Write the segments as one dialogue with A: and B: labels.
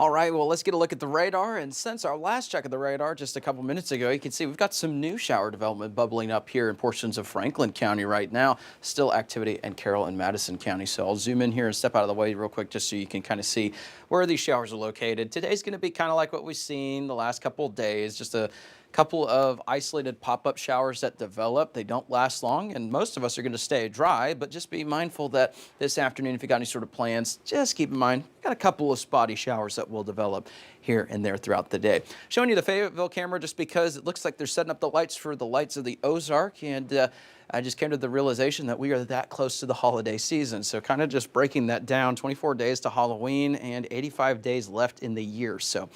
A: All right, well, let's get a look at the radar. And since our last check of the radar just a couple minutes ago, you can see we've got some new shower development bubbling up here in portions of Franklin County right now. Still activity in Carroll and Madison County. So I'll zoom in here and step out of the way real quick just so you can kind of see where these showers are located. Today's going to be kind of like what we've seen the last couple of days, just a couple of isolated pop-up showers that develop. They don't last long, and most of us are going to stay dry, but just be mindful that this afternoon, if you got any sort of plans, just keep in mind, got a couple of spotty showers that will develop here and there throughout the day. Showing you the Fayetteville camera just because it looks like they're setting up the lights for the lights of the Ozark, and I just came to the realization that we are that close to the holiday season. So kind of just breaking that down, 24 days to Halloween and 85 days left in the year. So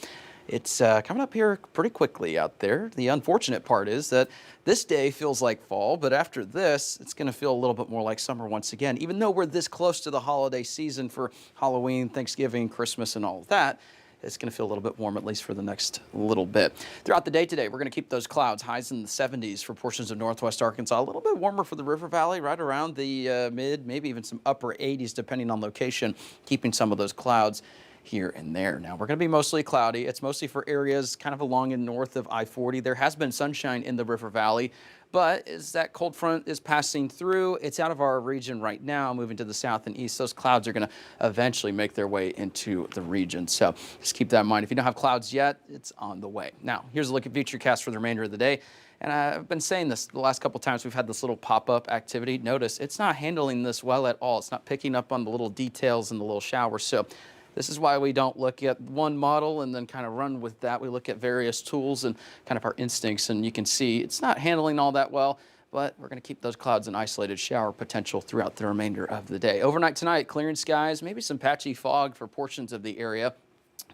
A: it's coming up here pretty quickly out there. The unfortunate part is that this day feels like fall, but after this, it's going to feel a little bit more like summer once again. Even though we're this close to the holiday season for Halloween, Thanksgiving, Christmas, and all of that, it's going to feel a little bit warm, at least for the next little bit. Throughout the day today, we're going to keep those clouds, highs in the 70s for portions of northwest Arkansas. A little bit warmer for the River Valley, right around the mid, maybe even some upper 80s, depending on location, keeping some of those clouds here and there. Now, we're going to be mostly cloudy. It's mostly for areas kind of along and north of I-40. There has been sunshine in the River Valley, but as that cold front is passing through, it's out of our region right now, moving to the south and east. Those clouds are going to eventually make their way into the region. So just keep that in mind. If you don't have clouds yet, it's on the way. Now, here's a look at Futurecast for the remainder of the day. And I've been saying this the last couple times we've had this little pop-up activity. Notice it's not handling this well at all. It's not picking up on the little details in the little shower. So this is why we don't look at one model and then kind of run with that. We look at various tools and kind of our instincts, and you can see it's not handling all that well, but we're going to keep those clouds and isolated shower potential throughout the remainder of the day. Overnight tonight, clearing skies, maybe some patchy fog for portions of the area.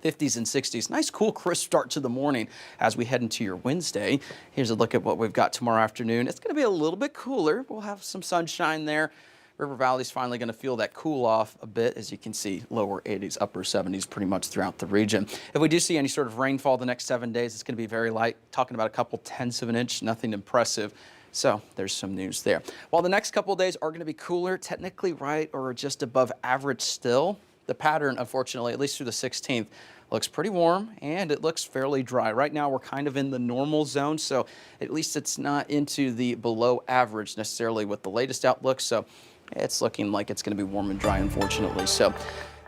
A: 50s and 60s. Nice, cool, crisp start to the morning as we head into your Wednesday. Here's a look at what we've got tomorrow afternoon. It's going to be a little bit cooler. We'll have some sunshine there. River Valley's finally going to feel that cool off a bit. As you can see, lower 80s, upper 70s pretty much throughout the region. If we do see any sort of rainfall the next 7 days, it's going to be very light. Talking about a couple tenths of an inch, nothing impressive. So there's some news there. While the next couple of days are going to be cooler, technically right or just above average still, the pattern, unfortunately, at least through the 16th, looks pretty warm and it looks fairly dry. Right now, we're kind of in the normal zone, so at least it's not into the below average necessarily with the latest outlook. So it's looking like it's going to be warm and dry, unfortunately. So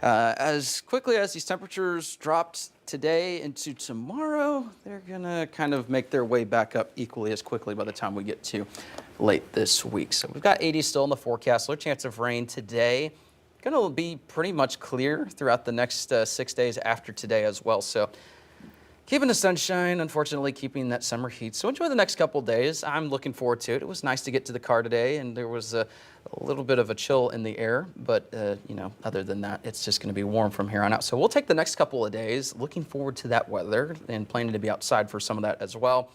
A: as quickly as these temperatures dropped today into tomorrow, they're going to kind of make their way back up equally as quickly by the time we get to late this week. So we've got 80 still in the forecast. Low chance of rain today. Going to be pretty much clear throughout the next 6 days after today as well. So keeping the sunshine, unfortunately keeping that summer heat. So enjoy the next couple of days. I'm looking forward to it. It was nice to get to the car today, and there was a little bit of a chill in the air. But, you know, other than that, it's just going to be warm from here on out. So we'll take the next couple of days. Looking forward to that weather and planning to be outside for some of that as well.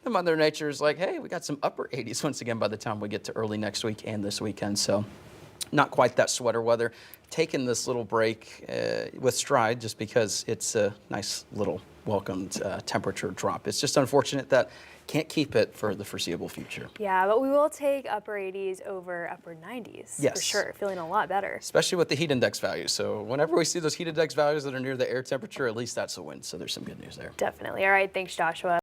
A: And Mother Nature is like, hey, we got some upper 80s once again by the time we get to early next week and this weekend. So not quite that sweater weather. Taking this little break with stride just because it's a nice little welcomed temperature drop. It's just unfortunate that can't keep it for the foreseeable future.
B: Yeah, but we will take upper 80s over upper 90s.
A: Yes.
B: For sure. Feeling a lot better.
A: Especially with the heat index values. So whenever we see those heat index values that are near the air temperature, at least that's a win. So there's some good news there.
B: Definitely. All right. Thanks, Joshua.